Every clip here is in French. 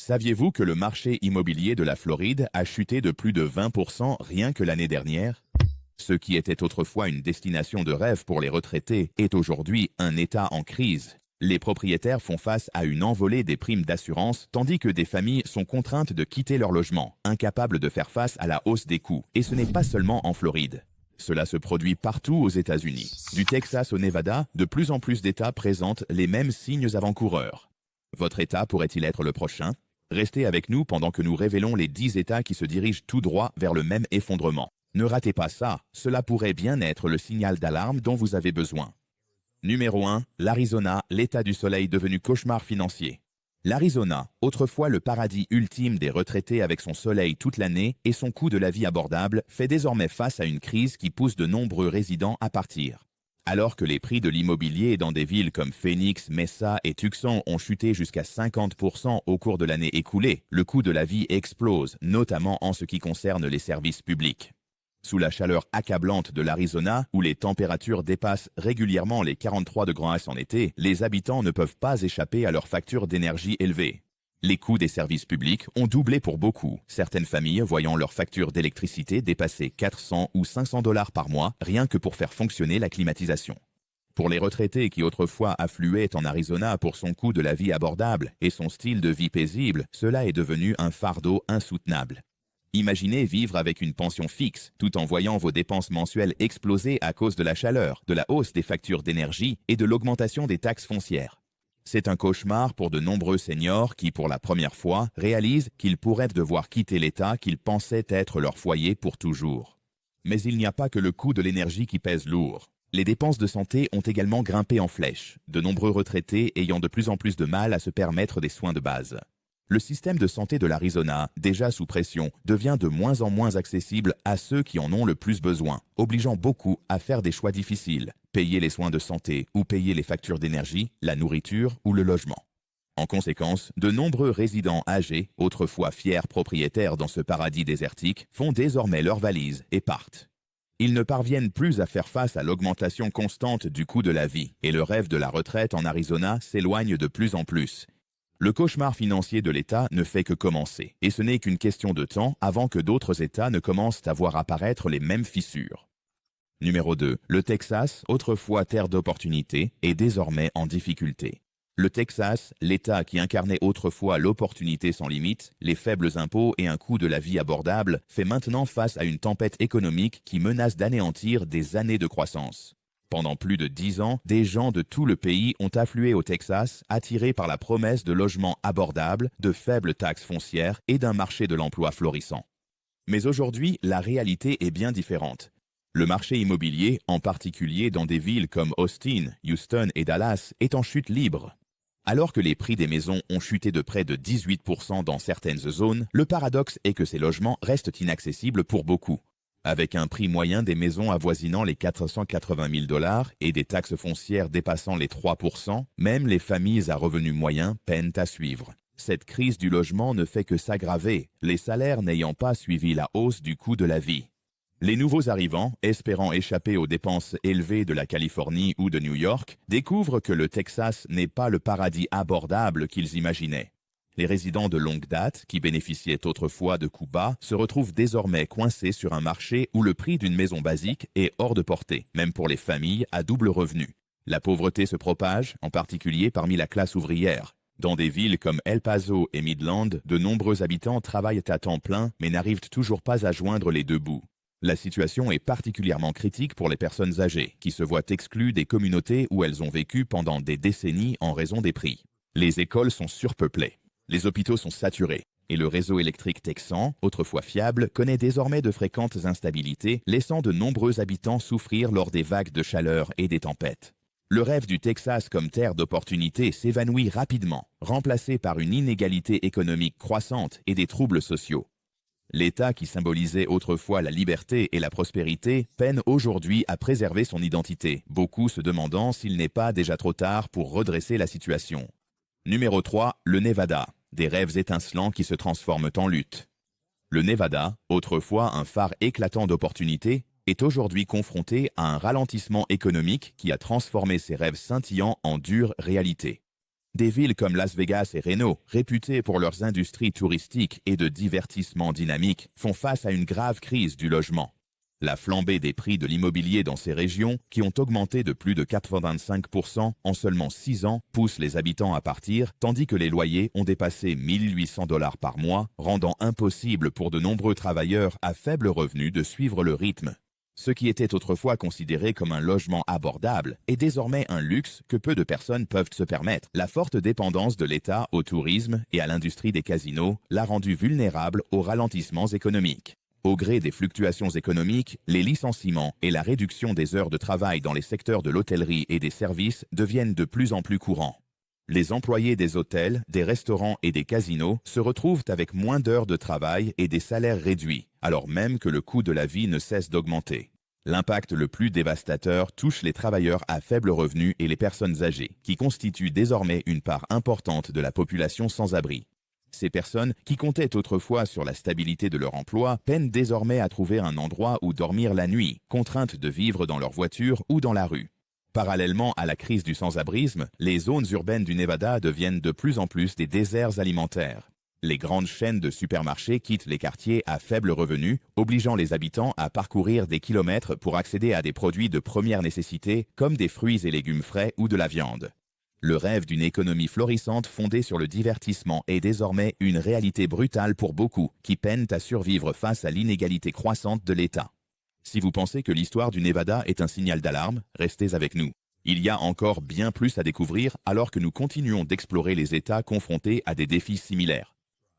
Saviez-vous que le marché immobilier de la Floride a chuté de plus de 20% rien que l'année dernière? Ce qui était autrefois une destination de rêve pour les retraités est aujourd'hui un État en crise. Les propriétaires font face à une envolée des primes d'assurance, tandis que des familles sont contraintes de quitter leur logement, incapables de faire face à la hausse des coûts. Et ce n'est pas seulement en Floride. Cela se produit partout aux États-Unis. Du Texas au Nevada, de plus en plus d'États présentent les mêmes signes avant-coureurs. Votre État pourrait-il être le prochain? Restez avec nous pendant que nous révélons les 10 États qui se dirigent tout droit vers le même effondrement. Ne ratez pas ça, cela pourrait bien être le signal d'alarme dont vous avez besoin. Numéro 1, l'Arizona, l'État du soleil devenu cauchemar financier. L'Arizona, autrefois le paradis ultime des retraités avec son soleil toute l'année et son coût de la vie abordable, fait désormais face à une crise qui pousse de nombreux résidents à partir. Alors que les prix de l'immobilier dans des villes comme Phoenix, Mesa et Tucson ont chuté jusqu'à 50% au cours de l'année écoulée, le coût de la vie explose, notamment en ce qui concerne les services publics. Sous la chaleur accablante de l'Arizona, où les températures dépassent régulièrement les 43 degrés en été, les habitants ne peuvent pas échapper à leurs factures d'énergie élevées. Les coûts des services publics ont doublé pour beaucoup, certaines familles voyant leurs factures d'électricité dépasser 400 ou 500 $ par mois, rien que pour faire fonctionner la climatisation. Pour les retraités qui autrefois affluaient en Arizona pour son coût de la vie abordable et son style de vie paisible, cela est devenu un fardeau insoutenable. Imaginez vivre avec une pension fixe, tout en voyant vos dépenses mensuelles exploser à cause de la chaleur, de la hausse des factures d'énergie et de l'augmentation des taxes foncières. C'est un cauchemar pour de nombreux seniors qui, pour la première fois, réalisent qu'ils pourraient devoir quitter l'État qu'ils pensaient être leur foyer pour toujours. Mais il n'y a pas que le coût de l'énergie qui pèse lourd. Les dépenses de santé ont également grimpé en flèche, de nombreux retraités ayant de plus en plus de mal à se permettre des soins de base. Le système de santé de l'Arizona, déjà sous pression, devient de moins en moins accessible à ceux qui en ont le plus besoin, obligeant beaucoup à faire des choix difficiles, payer les soins de santé ou payer les factures d'énergie, la nourriture ou le logement. En conséquence, de nombreux résidents âgés, autrefois fiers propriétaires dans ce paradis désertique, font désormais leurs valises et partent. Ils ne parviennent plus à faire face à l'augmentation constante du coût de la vie, et le rêve de la retraite en Arizona s'éloigne de plus en plus. Le cauchemar financier de l'État ne fait que commencer, et ce n'est qu'une question de temps avant que d'autres États ne commencent à voir apparaître les mêmes fissures. Numéro 2. Le Texas, autrefois terre d'opportunités, est désormais en difficulté. Le Texas, l'État qui incarnait autrefois l'opportunité sans limite, les faibles impôts et un coût de la vie abordable, fait maintenant face à une tempête économique qui menace d'anéantir des années de croissance. Pendant plus de 10 ans, des gens de tout le pays ont afflué au Texas, attirés par la promesse de logements abordables, de faibles taxes foncières et d'un marché de l'emploi florissant. Mais aujourd'hui, la réalité est bien différente. Le marché immobilier, en particulier dans des villes comme Austin, Houston et Dallas, est en chute libre. Alors que les prix des maisons ont chuté de près de 18% dans certaines zones, le paradoxe est que ces logements restent inaccessibles pour beaucoup. Avec un prix moyen des maisons avoisinant les 480 000 $ et des taxes foncières dépassant les 3%, même les familles à revenus moyens peinent à suivre. Cette crise du logement ne fait que s'aggraver, les salaires n'ayant pas suivi la hausse du coût de la vie. Les nouveaux arrivants, espérant échapper aux dépenses élevées de la Californie ou de New York, découvrent que le Texas n'est pas le paradis abordable qu'ils imaginaient. Les résidents de longue date, qui bénéficiaient autrefois de coûts bas, se retrouvent désormais coincés sur un marché où le prix d'une maison basique est hors de portée, même pour les familles à double revenu. La pauvreté se propage, en particulier parmi la classe ouvrière. Dans des villes comme El Paso et Midland, de nombreux habitants travaillent à temps plein, mais n'arrivent toujours pas à joindre les deux bouts. La situation est particulièrement critique pour les personnes âgées, qui se voient exclues des communautés où elles ont vécu pendant des décennies en raison des prix. Les écoles sont surpeuplées. Les hôpitaux sont saturés et le réseau électrique texan, autrefois fiable, connaît désormais de fréquentes instabilités, laissant de nombreux habitants souffrir lors des vagues de chaleur et des tempêtes. Le rêve du Texas comme terre d'opportunités s'évanouit rapidement, remplacé par une inégalité économique croissante et des troubles sociaux. L'État qui symbolisait autrefois la liberté et la prospérité peine aujourd'hui à préserver son identité, beaucoup se demandant s'il n'est pas déjà trop tard pour redresser la situation. Numéro 3, le Nevada, des rêves étincelants qui se transforment en lutte. Le Nevada, autrefois un phare éclatant d'opportunités, est aujourd'hui confronté à un ralentissement économique qui a transformé ses rêves scintillants en dure réalité. Des villes comme Las Vegas et Reno, réputées pour leurs industries touristiques et de divertissement dynamique, font face à une grave crise du logement. La flambée des prix de l'immobilier dans ces régions, qui ont augmenté de plus de 85% en seulement 6 ans, pousse les habitants à partir, tandis que les loyers ont dépassé 1800 $ par mois, rendant impossible pour de nombreux travailleurs à faible revenu de suivre le rythme. Ce qui était autrefois considéré comme un logement abordable est désormais un luxe que peu de personnes peuvent se permettre. La forte dépendance de l'État au tourisme et à l'industrie des casinos l'a rendu vulnérable aux ralentissements économiques. Au gré des fluctuations économiques, les licenciements et la réduction des heures de travail dans les secteurs de l'hôtellerie et des services deviennent de plus en plus courants. Les employés des hôtels, des restaurants et des casinos se retrouvent avec moins d'heures de travail et des salaires réduits, alors même que le coût de la vie ne cesse d'augmenter. L'impact le plus dévastateur touche les travailleurs à faible revenu et les personnes âgées, qui constituent désormais une part importante de la population sans abri. Ces personnes, qui comptaient autrefois sur la stabilité de leur emploi, peinent désormais à trouver un endroit où dormir la nuit, contraintes de vivre dans leur voiture ou dans la rue. Parallèlement à la crise du sans-abrisme, les zones urbaines du Nevada deviennent de plus en plus des déserts alimentaires. Les grandes chaînes de supermarchés quittent les quartiers à faible revenu, obligeant les habitants à parcourir des kilomètres pour accéder à des produits de première nécessité comme des fruits et légumes frais ou de la viande. Le rêve d'une économie florissante fondée sur le divertissement est désormais une réalité brutale pour beaucoup qui peinent à survivre face à l'inégalité croissante de l'État. Si vous pensez que l'histoire du Nevada est un signal d'alarme, restez avec nous. Il y a encore bien plus à découvrir alors que nous continuons d'explorer les États confrontés à des défis similaires.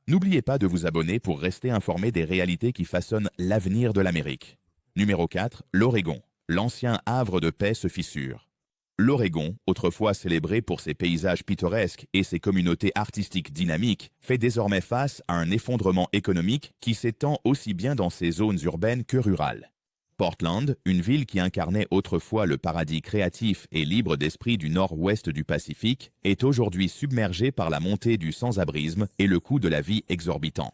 N'oubliez pas de vous abonner pour rester informé des réalités qui façonnent l'avenir de l'Amérique. Numéro 4, l'Oregon. L'ancien havre de paix se fissure. L'Oregon, autrefois célébré pour ses paysages pittoresques et ses communautés artistiques dynamiques, fait désormais face à un effondrement économique qui s'étend aussi bien dans ses zones urbaines que rurales. Portland, une ville qui incarnait autrefois le paradis créatif et libre d'esprit du nord-ouest du Pacifique, est aujourd'hui submergée par la montée du sans-abrisme et le coût de la vie exorbitant.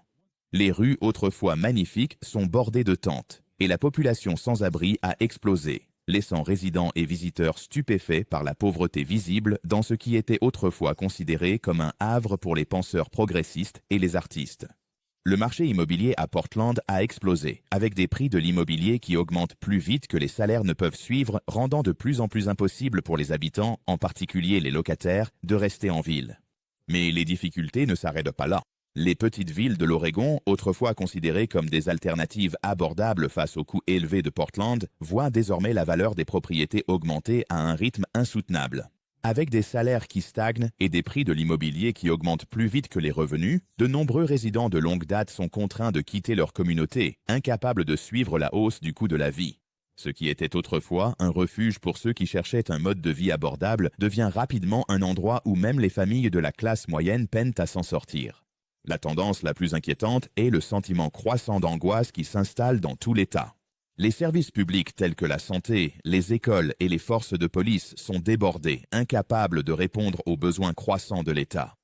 Les rues autrefois magnifiques sont bordées de tentes, et la population sans-abri a explosé, laissant résidents et visiteurs stupéfaits par la pauvreté visible dans ce qui était autrefois considéré comme un havre pour les penseurs progressistes et les artistes. Le marché immobilier à Portland a explosé, avec des prix de l'immobilier qui augmentent plus vite que les salaires ne peuvent suivre, rendant de plus en plus impossible pour les habitants, en particulier les locataires, de rester en ville. Mais les difficultés ne s'arrêtent pas là. Les petites villes de l'Oregon, autrefois considérées comme des alternatives abordables face aux coûts élevés de Portland, voient désormais la valeur des propriétés augmenter à un rythme insoutenable. Avec des salaires qui stagnent et des prix de l'immobilier qui augmentent plus vite que les revenus, de nombreux résidents de longue date sont contraints de quitter leur communauté, incapables de suivre la hausse du coût de la vie. Ce qui était autrefois un refuge pour ceux qui cherchaient un mode de vie abordable devient rapidement un endroit où même les familles de la classe moyenne peinent à s'en sortir. La tendance la plus inquiétante est le sentiment croissant d'angoisse qui s'installe dans tout l'État. Les services publics tels que la santé, les écoles et les forces de police sont débordés, incapables de répondre aux besoins croissants de l'État.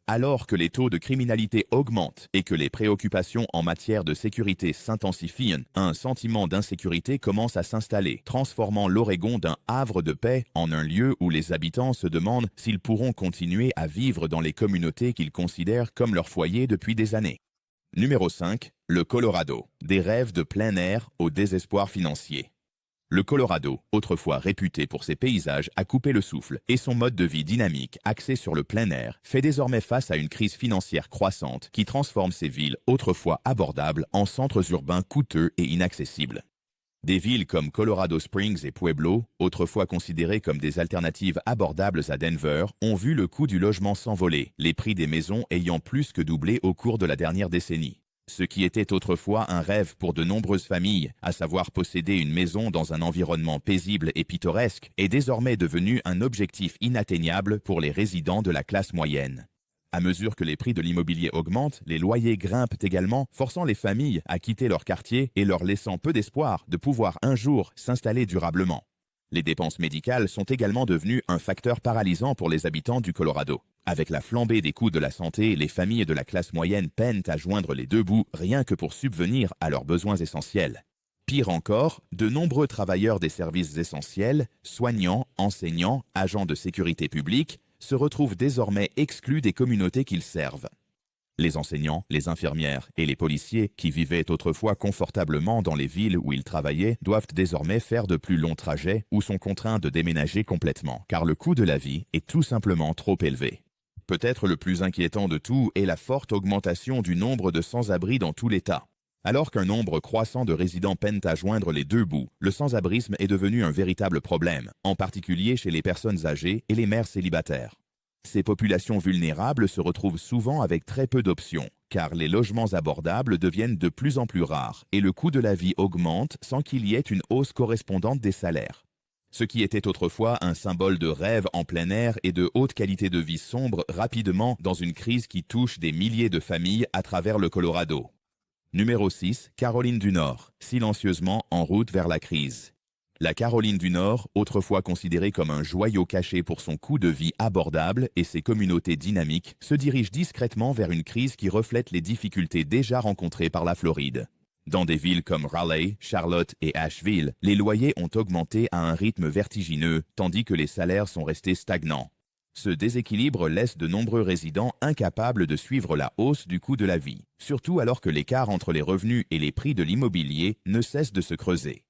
Alors que les taux de criminalité augmentent et que les préoccupations en matière de sécurité s'intensifient, un sentiment d'insécurité commence à s'installer, transformant l'Oregon d'un havre de paix en un lieu où les habitants se demandent s'ils pourront continuer à vivre dans les communautés qu'ils considèrent comme leur foyer depuis des années. Numéro 5. Le Colorado. Des rêves de plein air au désespoir financier. Le Colorado, autrefois réputé pour ses paysages, a coupé le souffle et son mode de vie dynamique, axé sur le plein air, fait désormais face à une crise financière croissante qui transforme ces villes, autrefois abordables, en centres urbains coûteux et inaccessibles. Des villes comme Colorado Springs et Pueblo, autrefois considérées comme des alternatives abordables à Denver, ont vu le coût du logement s'envoler, les prix des maisons ayant plus que doublé au cours de la dernière décennie. Ce qui était autrefois un rêve pour de nombreuses familles, à savoir posséder une maison dans un environnement paisible et pittoresque, est désormais devenu un objectif inatteignable pour les résidents de la classe moyenne. À mesure que les prix de l'immobilier augmentent, les loyers grimpent également, forçant les familles à quitter leur quartier et leur laissant peu d'espoir de pouvoir un jour s'installer durablement. Les dépenses médicales sont également devenues un facteur paralysant pour les habitants du Colorado. Avec la flambée des coûts de la santé, les familles de la classe moyenne peinent à joindre les deux bouts rien que pour subvenir à leurs besoins essentiels. Pire encore, de nombreux travailleurs des services essentiels, soignants, enseignants, agents de sécurité publique, se retrouvent désormais exclus des communautés qu'ils servent. Les enseignants, les infirmières et les policiers, qui vivaient autrefois confortablement dans les villes où ils travaillaient, doivent désormais faire de plus longs trajets ou sont contraints de déménager complètement, car le coût de la vie est tout simplement trop élevé. Peut-être le plus inquiétant de tout est la forte augmentation du nombre de sans-abri dans tout l'État. Alors qu'un nombre croissant de résidents peinent à joindre les deux bouts, le sans-abrisme est devenu un véritable problème, en particulier chez les personnes âgées et les mères célibataires. Ces populations vulnérables se retrouvent souvent avec très peu d'options, car les logements abordables deviennent de plus en plus rares et le coût de la vie augmente sans qu'il y ait une hausse correspondante des salaires. Ce qui était autrefois un symbole de rêve en plein air et de haute qualité de vie sombre rapidement dans une crise qui touche des milliers de familles à travers le Colorado. Numéro 6, Caroline du Nord, silencieusement en route vers la crise. La Caroline du Nord, autrefois considérée comme un joyau caché pour son coût de vie abordable et ses communautés dynamiques, se dirige discrètement vers une crise qui reflète les difficultés déjà rencontrées par la Floride. Dans des villes comme Raleigh, Charlotte et Asheville, les loyers ont augmenté à un rythme vertigineux, tandis que les salaires sont restés stagnants. Ce déséquilibre laisse de nombreux résidents incapables de suivre la hausse du coût de la vie, surtout alors que l'écart entre les revenus et les prix de l'immobilier ne cesse de se creuser.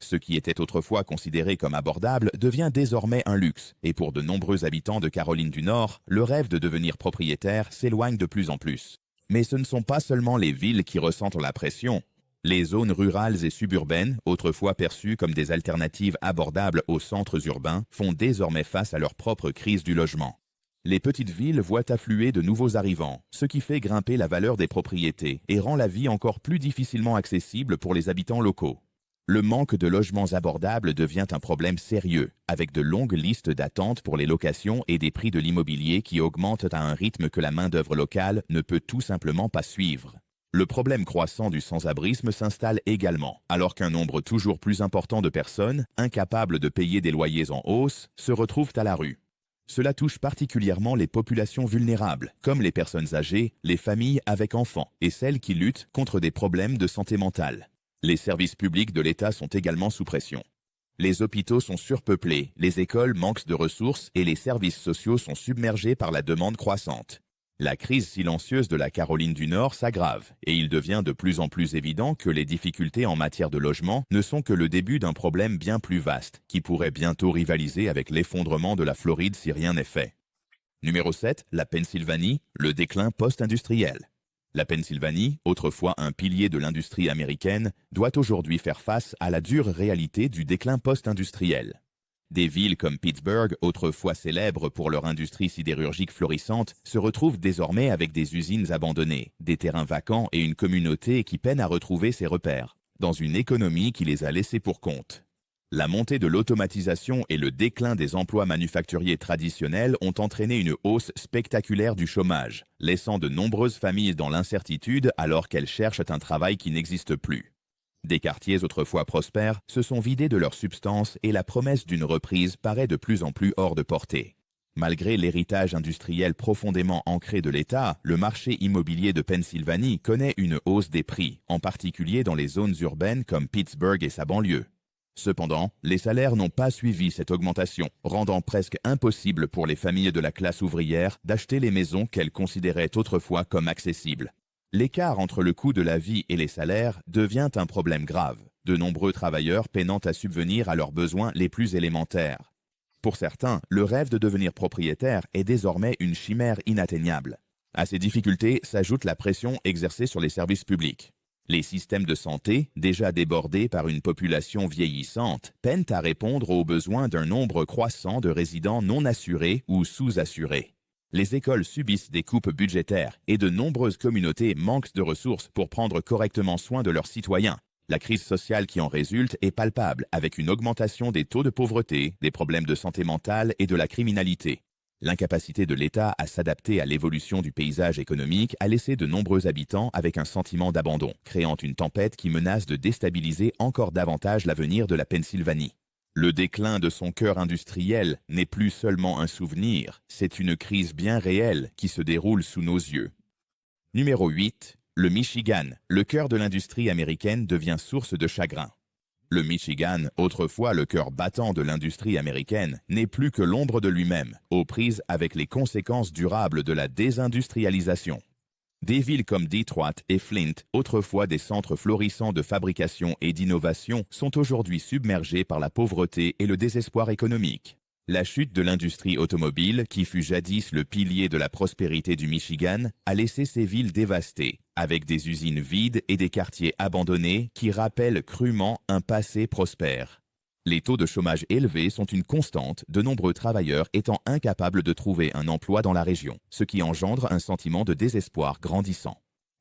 Ce qui était autrefois considéré comme abordable devient désormais un luxe, et pour de nombreux habitants de Caroline du Nord, le rêve de devenir propriétaire s'éloigne de plus en plus. Mais ce ne sont pas seulement les villes qui ressentent la pression. Les zones rurales et suburbaines, autrefois perçues comme des alternatives abordables aux centres urbains, font désormais face à leur propre crise du logement. Les petites villes voient affluer de nouveaux arrivants, ce qui fait grimper la valeur des propriétés et rend la vie encore plus difficilement accessible pour les habitants locaux. Le manque de logements abordables devient un problème sérieux, avec de longues listes d'attente pour les locations et des prix de l'immobilier qui augmentent à un rythme que la main-d'œuvre locale ne peut tout simplement pas suivre. Le problème croissant du sans-abrisme s'installe également, alors qu'un nombre toujours plus important de personnes, incapables de payer des loyers en hausse, se retrouvent à la rue. Cela touche particulièrement les populations vulnérables, comme les personnes âgées, les familles avec enfants et celles qui luttent contre des problèmes de santé mentale. Les services publics de l'État sont également sous pression. Les hôpitaux sont surpeuplés, les écoles manquent de ressources et les services sociaux sont submergés par la demande croissante. La crise silencieuse de la Caroline du Nord s'aggrave et il devient de plus en plus évident que les difficultés en matière de logement ne sont que le début d'un problème bien plus vaste qui pourrait bientôt rivaliser avec l'effondrement de la Floride si rien n'est fait. Numéro 7, la Pennsylvanie, le déclin post-industriel. La Pennsylvanie, autrefois un pilier de l'industrie américaine, doit aujourd'hui faire face à la dure réalité du déclin post-industriel. Des villes comme Pittsburgh, autrefois célèbres pour leur industrie sidérurgique florissante, se retrouvent désormais avec des usines abandonnées, des terrains vacants et une communauté qui peine à retrouver ses repères, dans une économie qui les a laissés pour compte. La montée de l'automatisation et le déclin des emplois manufacturiers traditionnels ont entraîné une hausse spectaculaire du chômage, laissant de nombreuses familles dans l'incertitude alors qu'elles cherchent un travail qui n'existe plus. Des quartiers autrefois prospères se sont vidés de leur substance et la promesse d'une reprise paraît de plus en plus hors de portée. Malgré l'héritage industriel profondément ancré de l'État, le marché immobilier de Pennsylvanie connaît une hausse des prix, en particulier dans les zones urbaines comme Pittsburgh et sa banlieue. Cependant, les salaires n'ont pas suivi cette augmentation, rendant presque impossible pour les familles de la classe ouvrière d'acheter les maisons qu'elles considéraient autrefois comme accessibles. L'écart entre le coût de la vie et les salaires devient un problème grave, de nombreux travailleurs peinant à subvenir à leurs besoins les plus élémentaires. Pour certains, le rêve de devenir propriétaire est désormais une chimère inatteignable. À ces difficultés s'ajoute la pression exercée sur les services publics. Les systèmes de santé, déjà débordés par une population vieillissante, peinent à répondre aux besoins d'un nombre croissant de résidents non assurés ou sous-assurés. Les écoles subissent des coupes budgétaires et de nombreuses communautés manquent de ressources pour prendre correctement soin de leurs citoyens. La crise sociale qui en résulte est palpable, avec une augmentation des taux de pauvreté, des problèmes de santé mentale et de la criminalité. L'incapacité de l'État à s'adapter à l'évolution du paysage économique a laissé de nombreux habitants avec un sentiment d'abandon, créant une tempête qui menace de déstabiliser encore davantage l'avenir de la Pennsylvanie. Le déclin de son cœur industriel n'est plus seulement un souvenir, c'est une crise bien réelle qui se déroule sous nos yeux. Numéro 8. Le Michigan, le cœur de l'industrie américaine, devient source de chagrin. Le Michigan, autrefois le cœur battant de l'industrie américaine, n'est plus que l'ombre de lui-même, aux prises avec les conséquences durables de la désindustrialisation. Des villes comme Detroit et Flint, autrefois des centres florissants de fabrication et d'innovation, sont aujourd'hui submergées par la pauvreté et le désespoir économique. La chute de l'industrie automobile, qui fut jadis le pilier de la prospérité du Michigan, a laissé ces villes dévastées, avec des usines vides et des quartiers abandonnés qui rappellent crûment un passé prospère. Les taux de chômage élevés sont une constante, de nombreux travailleurs étant incapables de trouver un emploi dans la région, ce qui engendre un sentiment de désespoir grandissant.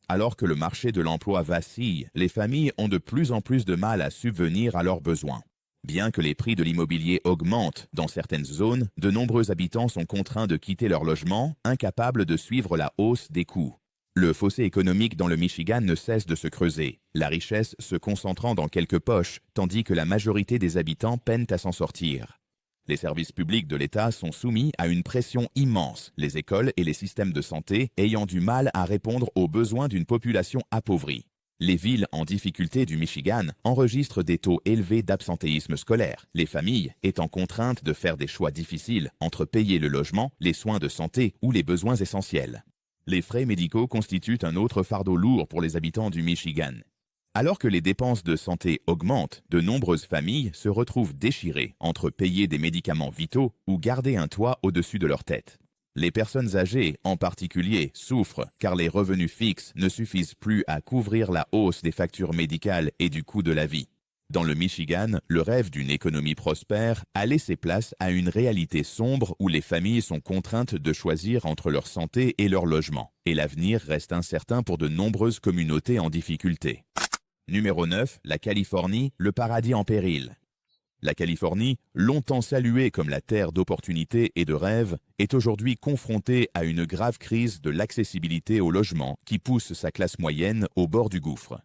Alors que le marché de l'emploi vacille, les familles ont de plus en plus de mal à subvenir à leurs besoins. Bien que les prix de l'immobilier augmentent dans certaines zones, de nombreux habitants sont contraints de quitter leur logement, incapables de suivre la hausse des coûts. Le fossé économique dans le Michigan ne cesse de se creuser, la richesse se concentrant dans quelques poches, tandis que la majorité des habitants peinent à s'en sortir. Les services publics de l'État sont soumis à une pression immense, les écoles et les systèmes de santé ayant du mal à répondre aux besoins d'une population appauvrie. Les villes en difficulté du Michigan enregistrent des taux élevés d'absentéisme scolaire, les familles étant contraintes de faire des choix difficiles entre payer le logement, les soins de santé ou les besoins essentiels. Les frais médicaux constituent un autre fardeau lourd pour les habitants du Michigan. Alors que les dépenses de santé augmentent, de nombreuses familles se retrouvent déchirées entre payer des médicaments vitaux ou garder un toit au-dessus de leur tête. Les personnes âgées, en particulier, souffrent car les revenus fixes ne suffisent plus à couvrir la hausse des factures médicales et du coût de la vie. Dans le Michigan, le rêve d'une économie prospère a laissé place à une réalité sombre où les familles sont contraintes de choisir entre leur santé et leur logement, et l'avenir reste incertain pour de nombreuses communautés en difficulté. Numéro 9, la Californie, le paradis en péril. La Californie, longtemps saluée comme la terre d'opportunités et de rêves, est aujourd'hui confrontée à une grave crise de l'accessibilité au logement qui pousse sa classe moyenne au bord du gouffre.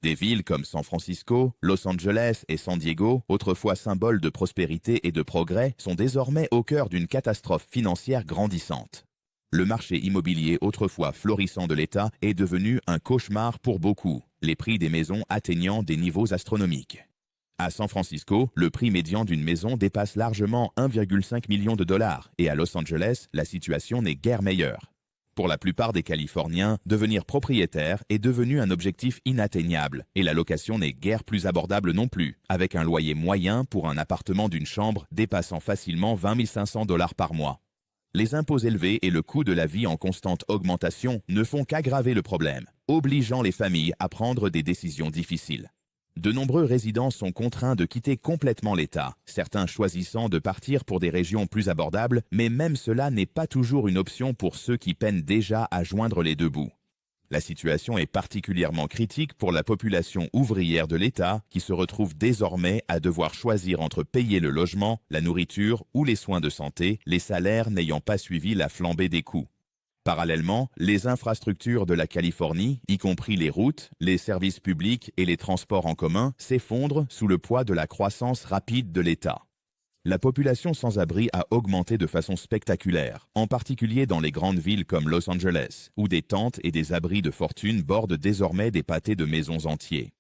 Des villes comme San Francisco, Los Angeles et San Diego, autrefois symboles de prospérité et de progrès, sont désormais au cœur d'une catastrophe financière grandissante. Le marché immobilier autrefois florissant de l'État est devenu un cauchemar pour beaucoup, les prix des maisons atteignant des niveaux astronomiques. À San Francisco, le prix médian d'une maison dépasse largement 1,5 million de dollars et à Los Angeles, la situation n'est guère meilleure. Pour la plupart des Californiens, devenir propriétaire est devenu un objectif inatteignable et la location n'est guère plus abordable non plus, avec un loyer moyen pour un appartement d'une chambre dépassant facilement 20 500 dollars par mois. Les impôts élevés et le coût de la vie en constante augmentation ne font qu'aggraver le problème, obligeant les familles à prendre des décisions difficiles. De nombreux résidents sont contraints de quitter complètement l'État, certains choisissant de partir pour des régions plus abordables, mais même cela n'est pas toujours une option pour ceux qui peinent déjà à joindre les deux bouts. La situation est particulièrement critique pour la population ouvrière de l'État qui se retrouve désormais à devoir choisir entre payer le logement, la nourriture ou les soins de santé, les salaires n'ayant pas suivi la flambée des coûts. Parallèlement, les infrastructures de la Californie, y compris les routes, les services publics et les transports en commun, s'effondrent sous le poids de la croissance rapide de l'État. La population sans-abri a augmenté de façon spectaculaire, en particulier dans les grandes villes comme Los Angeles, où des tentes et des abris de fortune bordent désormais des pâtés de maisons entiers.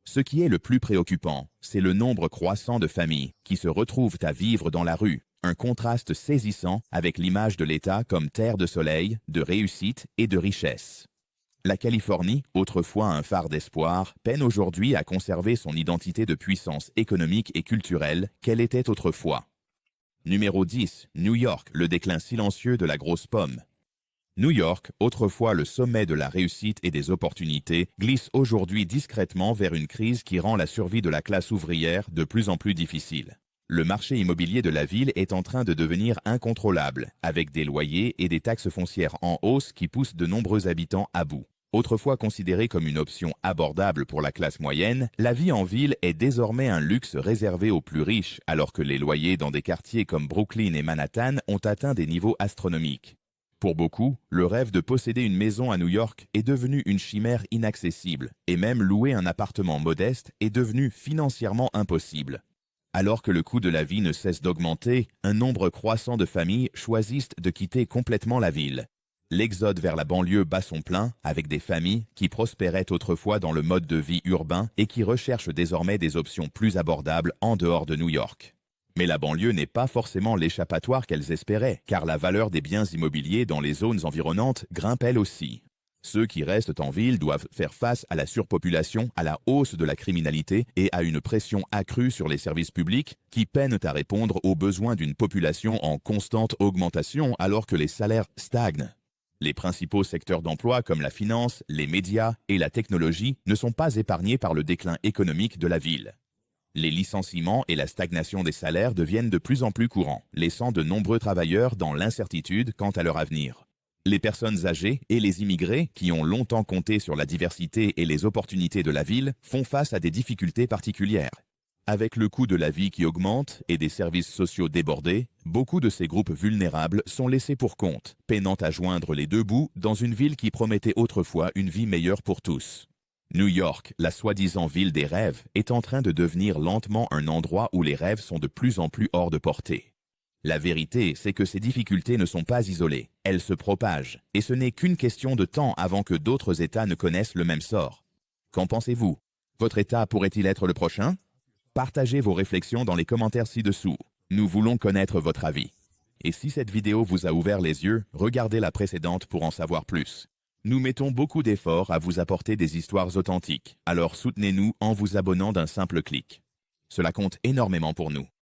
Ce qui est le plus préoccupant, c'est le nombre croissant de familles qui se retrouvent à vivre dans la rue, un contraste saisissant avec l'image de l'État comme terre de soleil, de réussite et de richesse. La Californie, autrefois un phare d'espoir, peine aujourd'hui à conserver son identité de puissance économique et culturelle qu'elle était autrefois. Numéro 10. New York, le déclin silencieux de la grosse pomme. New York, autrefois le sommet de la réussite et des opportunités, glisse aujourd'hui discrètement vers une crise qui rend la survie de la classe ouvrière de plus en plus difficile. Le marché immobilier de la ville est en train de devenir incontrôlable, avec des loyers et des taxes foncières en hausse qui poussent de nombreux habitants à bout. Autrefois considérée comme une option abordable pour la classe moyenne, la vie en ville est désormais un luxe réservé aux plus riches, alors que les loyers dans des quartiers comme Brooklyn et Manhattan ont atteint des niveaux astronomiques. Pour beaucoup, le rêve de posséder une maison à New York est devenu une chimère inaccessible, et même louer un appartement modeste est devenu financièrement impossible. Alors que le coût de la vie ne cesse d'augmenter, un nombre croissant de familles choisissent de quitter complètement la ville. L'exode vers la banlieue bat son plein avec des familles qui prospéraient autrefois dans le mode de vie urbain et qui recherchent désormais des options plus abordables en dehors de New York. Mais la banlieue n'est pas forcément l'échappatoire qu'elles espéraient, car la valeur des biens immobiliers dans les zones environnantes grimpe elle aussi. Ceux qui restent en ville doivent faire face à la surpopulation, à la hausse de la criminalité et à une pression accrue sur les services publics qui peinent à répondre aux besoins d'une population en constante augmentation alors que les salaires stagnent. Les principaux secteurs d'emploi comme la finance, les médias et la technologie ne sont pas épargnés par le déclin économique de la ville. Les licenciements et la stagnation des salaires deviennent de plus en plus courants, laissant de nombreux travailleurs dans l'incertitude quant à leur avenir. Les personnes âgées et les immigrés, qui ont longtemps compté sur la diversité et les opportunités de la ville, font face à des difficultés particulières. Avec le coût de la vie qui augmente et des services sociaux débordés, beaucoup de ces groupes vulnérables sont laissés pour compte, peinant à joindre les deux bouts dans une ville qui promettait autrefois une vie meilleure pour tous. New York, la soi-disant ville des rêves, est en train de devenir lentement un endroit où les rêves sont de plus en plus hors de portée. La vérité, c'est que ces difficultés ne sont pas isolées, elles se propagent, et ce n'est qu'une question de temps avant que d'autres États ne connaissent le même sort. Qu'en pensez-vous? Votre État pourrait-il être le prochain? Partagez vos réflexions dans les commentaires ci-dessous. Nous voulons connaître votre avis. Et si cette vidéo vous a ouvert les yeux, regardez la précédente pour en savoir plus. Nous mettons beaucoup d'efforts à vous apporter des histoires authentiques, alors soutenez-nous en vous abonnant d'un simple clic. Cela compte énormément pour nous.